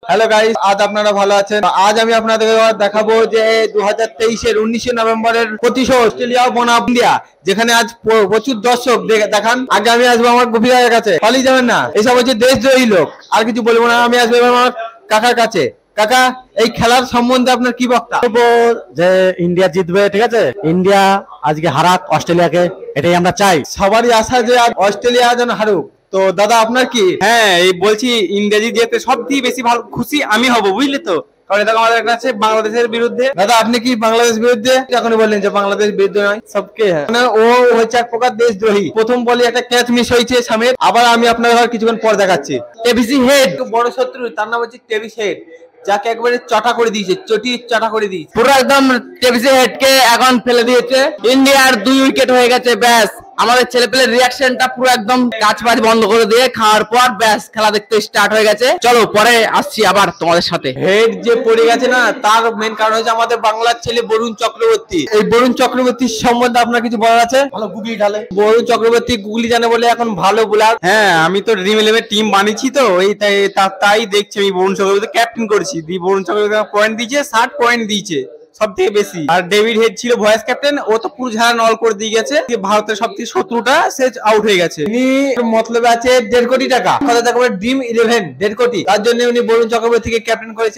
Hello guys, আজ আপনারা ভালো আছেন। আজ আমি আপনাদের দেখাবো যে 2023-এর 19শে নভেম্বরের প্রতিশোধ অস্ট্রেলিয়া বনাম ইন্ডিয়া, যেখানে আজ প্রচুর দর্শক দেখান। আগে আমি আসবো আমার গভীরের কাছে, পালিয়ে যাবেন না, এসব হচ্ছে দেশদ্রোহী লোক। আর কিছু বলবো না, আমি আসবো আমার কাকার কাছে। কাকা, এই খেলার সম্বন্ধে আপনার কি বক্তব্য? যে ইন্ডিয়া জিতবে, ঠিক আছে, ইন্ডিয়া আজকে হারাক অস্ট্রেলিয়াকে, এটাই আমরা চাই। সবারই আশা যে আজ অস্ট্রেলিয়া যেন হারুক। তো দাদা, আপনার কি? হ্যাঁ, এই বলছি ইংরেজি যেতে সবথেকে বেশি ভালো খুশি আমি হব, বুঝলি তো। কারণ এটা আমাদের কাছে বাংলাদেশের বিরুদ্ধে। দাদা, আপনি কি বাংলাদেশ বিরুদ্ধে? এখনই বললেন যে বাংলাদেশ বিরুদ্ধে নয়, সবকে মানে ও হচ্ছে এক প্রকার দেশদ্রোহী। প্রথম বলে একটা ক্যাচ মিস হয়েছে সামের। আবার আমি আপনার কিছুক্ষণ পর দেখাচ্ছি। টেভিস হেড বড় শত্রু, তার নাম হচ্ছে টেভিস হেড, যাকে একবারে চটা করে দিয়েছে, চাটা করে দিয়েছে পুরো একদম টেভিস হেডকে এখন ফেলে দিয়েছে। ইন্ডিয়ার 2 উইকেট হয়ে গেছে, ব্যাস। আমাদের ছেলেপেলের রিয়াকশনটা পুরো একদম কাজ বাজ বন্ধ করে দিয়ে খাওয়ার পর ব্যাস খেলা দেখতে স্টার্ট হয়ে গেছে। চলো পরে আসছি আবার তোমাদের সাথে। হেড যে পড়ে গেছে না, তার মেন কারণ হচ্ছে আমাদের বাংলার ছেলে বরুণ চক্রবর্তী। এই বরুণ চক্রবর্তীর সম্বন্ধে আপনার কিছু বলার আছে? ভালো গুগলি ঢালে। বরুণ চক্রবর্তী গুগলি জানে বলে এখন ভালো বোলার। হ্যাঁ, আমি তো ড্রিম 11 টিম বানিয়েছি, তো এই তাই দেখছি আমি বরুণ চক্রবর্তী ক্যাপ্টেন করেছি। বরুণ চক্রবর্তী পয়েন্ট দিয়েছে, 60 পয়েন্ট দিয়েছে, সব থেকে বেশি। আর ডেভিড হেড ছিল ভয়েস ক্যাপ্টেন, ও তো পুরো ঝাড়া নল করে দিয়ে গেছে। ভারতের সব থেকে শত্রুটা সে আউট হয়ে গেছে। উনি মতলবে আছে 1.5 কোটি টাকা, কথা থাকবে ড্রিম 11 1.5 কোটি, তার জন্য উনি বরুণ চক্রবর্তীকে ক্যাপ্টেন করেছেন।